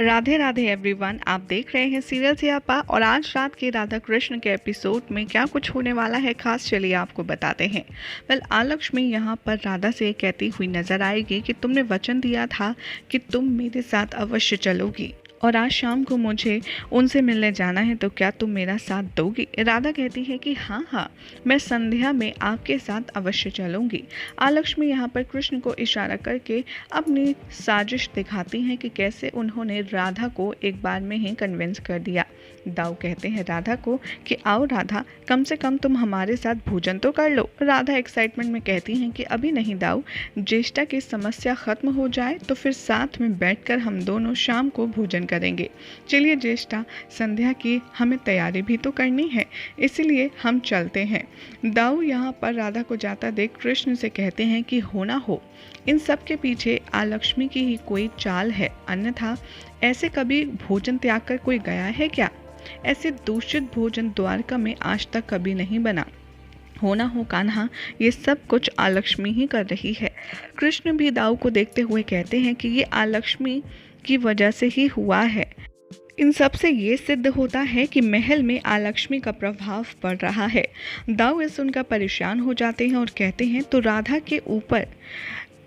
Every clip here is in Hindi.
राधे राधे एवरीवन, आप देख रहे हैं सीरियल सियापा। और आज रात के राधा कृष्ण के एपिसोड में क्या कुछ होने वाला है खास, चलिए आपको बताते हैं। आलक्ष्मी यहाँ पर राधा से कहती हुई नजर आएगी कि तुमने वचन दिया था कि तुम मेरे साथ अवश्य चलोगी और आज शाम को मुझे उनसे मिलने जाना है, तो क्या तुम मेरा साथ दोगी। राधा कहती है कि हाँ हाँ, मैं संध्या में आपके साथ अवश्य चलूँगी। आलक्ष्मी यहाँ पर कृष्ण को इशारा करके अपनी साजिश दिखाती हैं कि कैसे उन्होंने राधा को एक बार में ही कन्विंस कर दिया। दाऊ कहते हैं राधा को कि आओ राधा, कम से कम तुम हमारे साथ भोजन तो कर लो। राधा एक्साइटमेंट में कहती हैं कि अभी नहीं दाऊ, ज्येष्ठा की समस्या खत्म हो जाए तो फिर साथ में बैठकर हम दोनों शाम को भोजन करेंगे। चलिए ज्येष्ठा, संध्या की हमें तैयारी भी तो करनी है, इसलिए हम चलते हैं। दाऊ यहाँ पर राधा को जाता देख कृष्ण से कहते हैं कि हो ना हो, इन सब के पीछे आलक्ष्मी की ही कोई चाल है, अन्यथा ऐसे कभी भोजन त्याग कर कोई गया है क्या। ऐसे दूषित भोजन द्वारका में आज तक कभी नहीं बना। होना हो कान्हा, ये सब कुछ आलक्ष्मी ही कर रही है। कृष्ण भी दाऊ को देखते हुए कहते हैं कि ये आलक्ष्मी की वजह से ही हुआ है। इन सब से ये सिद्ध होता है कि महल में आलक्ष्मी का प्रभाव पड़ रहा है। दाऊ इस सुनकर परेशान हो जाते हैं और कहते हैं तो राधा के ऊपर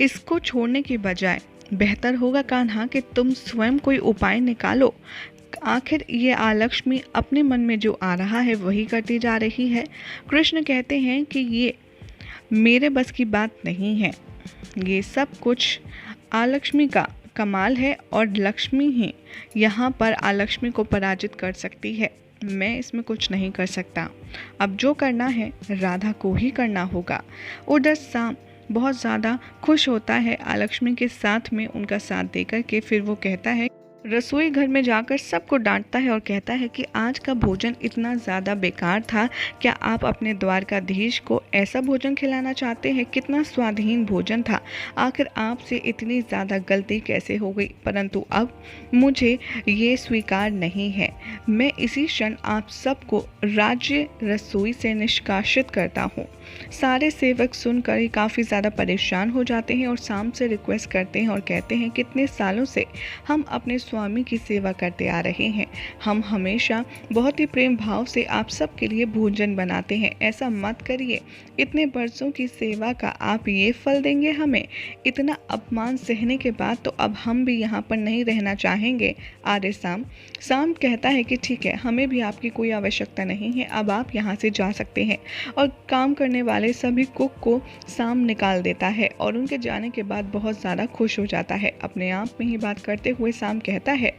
इसको छोड़ने के बजाय बेहतर होगा कान्हा कि तुम स्वयं कोई उपाय निकालो। आखिर ये आलक्ष्मी अपने मन में जो आ रहा है वही करती जा रही है। कृष्ण कहते हैं कि ये मेरे बस की बात नहीं है, ये सब कुछ आलक्ष्मी का कमाल है और लक्ष्मी ही यहाँ पर आलक्ष्मी को पराजित कर सकती है। मैं इसमें कुछ नहीं कर सकता। अब जो करना है राधा को ही करना होगा। उधर शाम बहुत ज़्यादा खुश होता है आलक्ष्मी के साथ में उनका साथ देकर के। फिर वो कहता है, रसोई घर में जाकर सबको डांटता है और कहता है कि आज का भोजन इतना ज़्यादा बेकार था, क्या आप अपने द्वारकाधीश को ऐसा भोजन खिलाना चाहते हैं। कितना स्वादहीन भोजन था, आखिर आपसे इतनी ज़्यादा गलती कैसे हो गई। परंतु अब मुझे ये स्वीकार नहीं है। मैं इसी क्षण आप सबको राज्य रसोई से निष्कासित करता हूँ। सारे सेवक सुनकर काफ़ी ज़्यादा परेशान हो जाते हैं और शाम से रिक्वेस्ट करते हैं और कहते हैं कितने सालों से हम अपने स्वामी की सेवा करते आ रहे हैं, हम हमेशा बहुत ही प्रेम भाव से आप सब के लिए भोजन बनाते हैं, ऐसा मत करिए। इतने बरसों की सेवा का आप ये फल देंगे हमें। इतना अपमान सहने के बाद तो अब हम भी यहाँ पर नहीं रहना चाहेंगे। आर्य शाम कहता है कि ठीक है, हमें भी आपकी कोई आवश्यकता नहीं है, अब आप यहाँ से जा सकते हैं। और काम करने वाले सभी कुक को शाम निकाल देता है और उनके जाने के बाद बहुत ज़्यादा खुश हो जाता है। अपने आप में ही बात करते हुए शाम कहता है,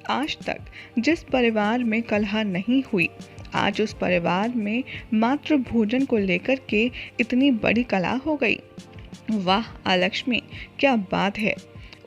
आज तक जिस परिवार में कलह नहीं हुई, आज उस परिवार में मात्र भोजन को लेकर के इतनी बड़ी कलह हो गई। वाह आलक्ष्मी, क्या बात है।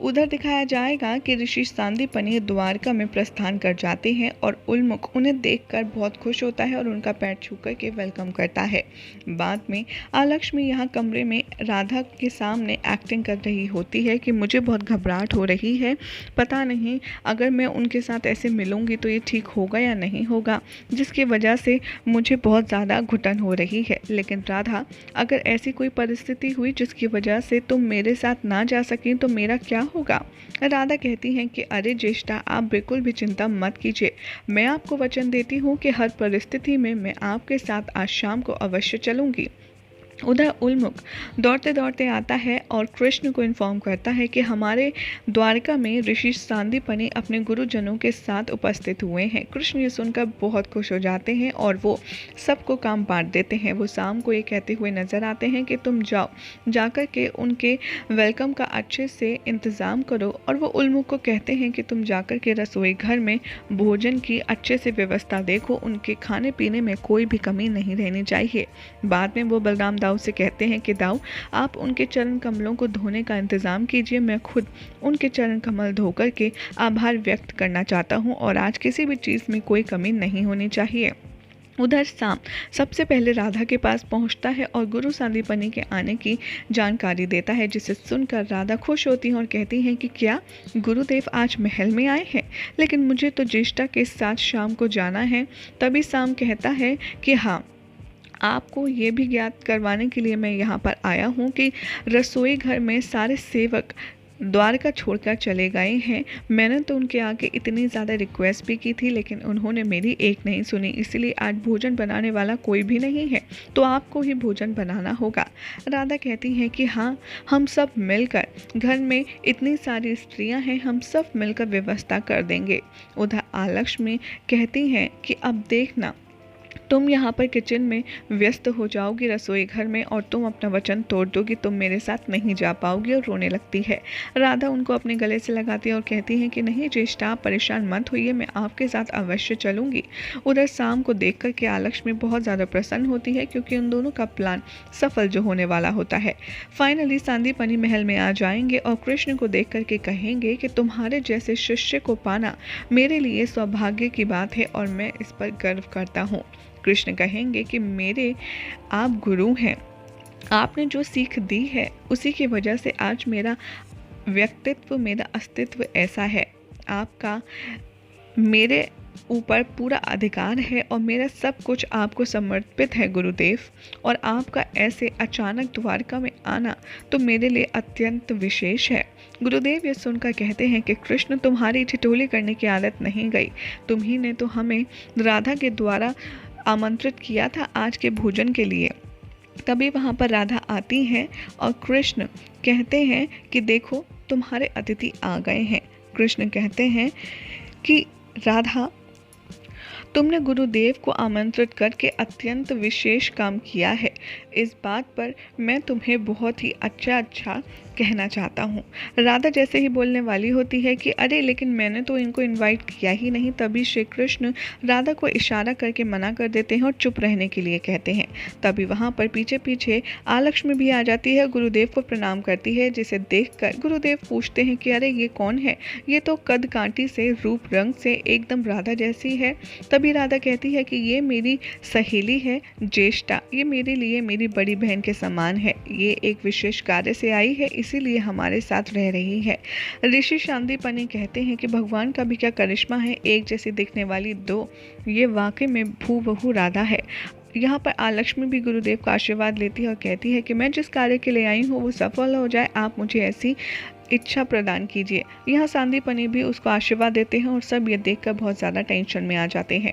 उधर दिखाया जाएगा कि ऋषि सांदीपनि द्वारका में प्रस्थान कर जाते हैं और उल्मुख उन्हें देखकर बहुत खुश होता है और उनका पैर छूकर के वेलकम करता है। बाद में आलक्ष्मी यहाँ कमरे में राधा के सामने एक्टिंग कर रही होती है कि मुझे बहुत घबराहट हो रही है, पता नहीं अगर मैं उनके साथ ऐसे मिलूंगी तो ये ठीक होगा या नहीं होगा, जिसकी वजह से मुझे बहुत ज़्यादा घुटन हो रही है। लेकिन राधा, अगर ऐसी कोई परिस्थिति हुई जिसकी वजह से तुम मेरे साथ ना जा सकें तो मेरा क्या होगा। राधा कहती हैं कि अरे ज्येष्ठा, आप बिल्कुल भी चिंता मत कीजिए, मैं आपको वचन देती हूँ कि हर परिस्थिति में मैं आपके साथ आज शाम को अवश्य चलूँगी। उधर उल्मुख दौड़ते दौड़ते आता है और कृष्ण को इन्फॉर्म करता है कि हमारे द्वारका में ऋषि सांदीपनि अपने गुरुजनों के साथ उपस्थित हुए हैं। कृष्ण ये सुनकर बहुत खुश हो जाते हैं और वो सबको काम बांट देते हैं। वो शाम को ये कहते हुए नजर आते हैं कि तुम जाओ, जाकर के उनके वेलकम का अच्छे से इंतज़ाम करो। और वो उल्मुख को कहते हैं कि तुम जाकर के रसोई घर में भोजन की अच्छे से व्यवस्था देखो, उनके खाने पीने में कोई भी कमी नहीं रहनी चाहिए। बाद में वो बलराम दाऊ से कहते हैं कि दाऊ, आप उनके चरण कमलों को धोने का इंतज़ाम कीजिए, मैं खुद उनके चरण कमल धोकर के आभार व्यक्त करना चाहता हूँ और आज किसी भी चीज़ में कोई कमी नहीं होनी चाहिए। उधर शाम सबसे पहले राधा के पास पहुंचता है और गुरु सांदीपनि के आने की जानकारी देता है, जिसे सुनकर राधा खुश होती हैं और कहती हैं कि क्या गुरुदेव आज महल में आए हैं, लेकिन मुझे तो ज्येष्ठा के साथ शाम को जाना है। तभी शाम कहता है कि हाँ, आपको ये भी ज्ञात करवाने के लिए मैं यहाँ पर आया हूँ कि रसोई घर में सारे सेवक द्वारका छोड़कर चले गए हैं। मैंने तो उनके आगे इतनी ज़्यादा रिक्वेस्ट भी की थी, लेकिन उन्होंने मेरी एक नहीं सुनी, इसलिए आज भोजन बनाने वाला कोई भी नहीं है, तो आपको ही भोजन बनाना होगा। राधा कहती है कि हाँ, हम सब मिलकर, घर में इतनी सारी स्त्रियां हैं, हम सब मिलकर व्यवस्था कर देंगे। उधर आलक्ष्मी कहती हैं कि अब देखना, तुम यहाँ पर किचन में व्यस्त हो जाओगी, रसोई घर में, और तुम अपना वचन तोड़ दोगी, तुम मेरे साथ नहीं जा पाओगी, और रोने लगती है। राधा उनको अपने गले से लगाती है और कहती है कि नहीं ज्येष्ठा, आप परेशान मत होइए, मैं आपके साथ अवश्य चलूंगी। उधर शाम को देख कर के आलक्ष्मी बहुत ज़्यादा प्रसन्न होती है, क्योंकि उन दोनों का प्लान सफल जो होने वाला होता है। फाइनली सांदीपनी महल में आ जाएंगे और कृष्ण को देख करके कहेंगे कि तुम्हारे जैसे शिष्य को पाना मेरे लिए सौभाग्य की बात है और मैं इस पर गर्व करता हूँ। कृष्ण कहेंगे कि मेरे आप गुरु हैं, आपने जो सीख दी है उसी की वजह से आज मेरा व्यक्तित्व, मेरा अस्तित्व ऐसा है। आपका मेरे ऊपर पूरा अधिकार है और मेरा सब कुछ आपको समर्पित है गुरुदेव, और आपका ऐसे अचानक द्वारका में आना तो मेरे लिए अत्यंत विशेष है। गुरुदेव ये सुनकर कहते हैं कि कृष्ण, तुम्हारी ठिठोली करने की आदत नहीं गई, तुम्ही ने तो हमें राधा के द्वारा आमंत्रित किया था आज के भोजन के लिए। तभी वहाँ पर राधा आती हैं और कृष्ण कहते हैं कि देखो तुम्हारे अतिथि आ गए हैं। कृष्ण कहते हैं कि राधा, तुमने गुरुदेव को आमंत्रित करके अत्यंत विशेष काम किया है। इस बात पर मैं तुम्हें बहुत ही अच्छा कहना चाहता हूँ। राधा जैसे ही बोलने वाली होती है कि अरे लेकिन मैंने तो इनको इनवाइट किया ही नहीं, तभी श्री कृष्ण राधा को इशारा करके मना कर देते हैं और चुप रहने के लिए कहते हैं। तभी वहाँ पर पीछे पीछे आलक्ष्मी भी आ जाती है, गुरुदेव को प्रणाम करती है, जिसे देखकर गुरुदेव पूछते हैं कि अरे ये कौन है, ये तो कद कांटी से, रूप रंग से एकदम राधा जैसी है। तभी राधा कहती है कि ये मेरी सहेली है ज्येष्ठा, ये मेरे लिए मेरी बड़ी बहन के समान है, ये एक विशेष कार्य से आई है, इसीलिए हमारे साथ रह रही है। ऋषि सांदीपनि कहते हैं कि भगवान का भी क्या करिश्मा है, एक जैसी दिखने वाली दो, ये वाकई में भूबहू राधा है। यहाँ पर आलक्ष्मी भी गुरुदेव का आशीर्वाद लेती है और कहती है कि मैं जिस कार्य के लिए आई हूँ वो सफल हो जाए, आप मुझे ऐसी इच्छा प्रदान कीजिए। यहाँ सांदीपनि भी उसको आशीर्वाद देते हैं और सब ये देखकर बहुत ज़्यादा टेंशन में आ जाते हैं।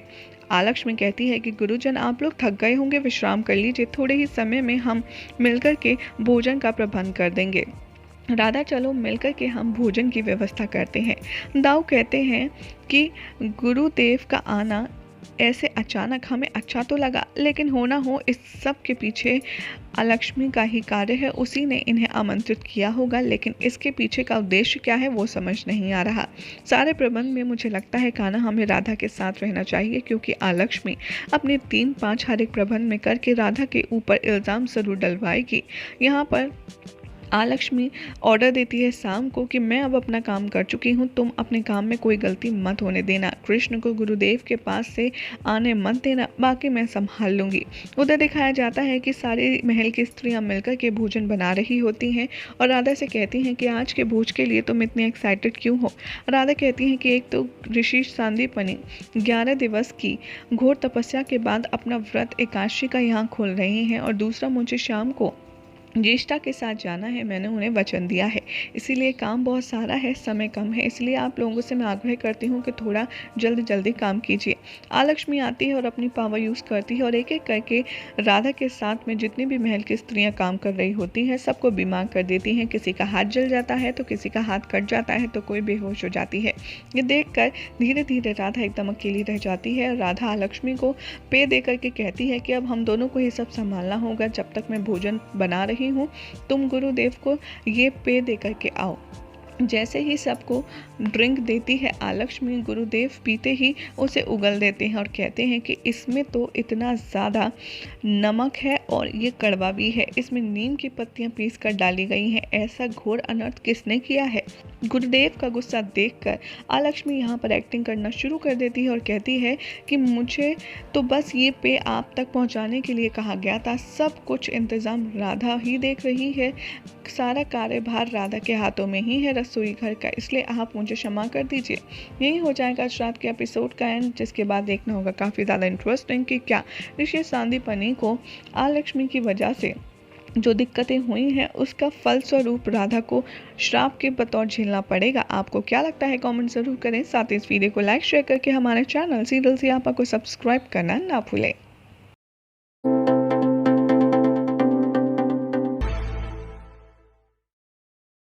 आलक्ष्मी कहती है कि गुरुजन, आप लोग थक गए होंगे, विश्राम कर लीजिए, थोड़े ही समय में हम मिलकर के भोजन का प्रबंध कर देंगे। राधा, चलो मिलकर के हम भोजन की व्यवस्था करते हैं। दाऊ कहते हैं कि गुरुदेव का आना ऐसे अचानक हमें अच्छा तो लगा, लेकिन हो ना हो इस सब के पीछे लक्ष्मी का ही कार्य है, उसी ने इन्हें आमंत्रित किया होगा, लेकिन इसके पीछे का उद्देश्य क्या है वो समझ नहीं आ रहा। सारे प्रबंध में मुझे लगता है कान्हा हमें राधा के साथ रहना चाहिए, क्योंकि आलक्ष्मी अपने 3-5 हर एक प्रबंध में करके राधा के ऊपर इल्ज़ाम जरूर डलवाएगी। यहाँ पर आलक्ष्मी ऑर्डर देती है शाम को कि मैं अब अपना काम कर चुकी हूँ, तुम अपने काम में कोई गलती मत होने देना, कृष्ण को गुरुदेव के पास से आने मत देना, बाकी मैं संभाल लूँगी। उधर दिखाया जाता है कि सारी महल की स्त्रियाँ मिलकर के भोजन बना रही होती हैं और राधा से कहती हैं कि आज के भोज के लिए तुम इतनी एक्साइटेड क्यों हो। राधा कहती हैं कि एक तो ऋषि सांदीपनि 11 दिवस की घोर तपस्या के बाद अपना व्रत एकादशी का यहाँ खोल रहे हैं, और दूसरा मुझे शाम को ज्येष्ठा के साथ जाना है, मैंने उन्हें वचन दिया है, इसीलिए काम बहुत सारा है, समय कम है, इसलिए आप लोगों से मैं आग्रह करती हूँ कि थोड़ा जल्दी काम कीजिए। आलक्ष्मी आती है और अपनी पावर यूज़ करती है और एक एक करके राधा के साथ में जितनी भी महल की स्त्रियाँ काम कर रही होती हैं सबको बीमार कर देती हैं। किसी का हाथ जल जाता है तो किसी का हाथ कट जाता है तो कोई बेहोश हो जाती है। ये देख कर धीरे धीरे राधा एकदम अकेली रह जाती है। राधा आलक्ष्मी को पेय दे करके कहती है कि अब हम दोनों को ये सब संभालना होगा, जब तक मैं भोजन बना रही हूँ तुम गुरुदेव को ये पेय दे करके आओ। जैसे ही सबको ड्रिंक देती है आलक्ष्मी, गुरुदेव पीते ही उसे उगल देते हैं और कहते हैं कि इसमें तो इतना ज़्यादा नमक है और ये कड़वा भी है, इसमें नीम की पत्तियां पीस कर डाली गई हैं, ऐसा घोर अनर्थ किसने किया है। गुरुदेव का गुस्सा देखकर आलक्ष्मी यहाँ पर एक्टिंग करना शुरू कर देती है और कहती है कि मुझे तो बस ये पेय आप तक पहुँचाने के लिए कहा गया था, सब कुछ इंतज़ाम राधा ही देख रही है, सारा कार्यभार राधा के हाथों में ही है रसोई घर का, इसलिए आप मुझे क्षमा कर दीजिए। यही हो जाएगा आज रात के एपिसोड का एंड, जिसके बाद देखना होगा काफ़ी ज़्यादा इंटरेस्टिंग कि क्या ऋषि सांदीपनि को आलक्ष्मी की वजह से जो दिक्कतें हुई हैं उसका फलस्वरूप राधा को श्राप के बतौर झेलना पड़ेगा। आपको क्या लगता है कमेंट ज़रूर करें। साथ ही इस वीडियो को लाइक शेयर करके हमारे चैनल सीरियल सियापा को सब्सक्राइब करना ना भूलें।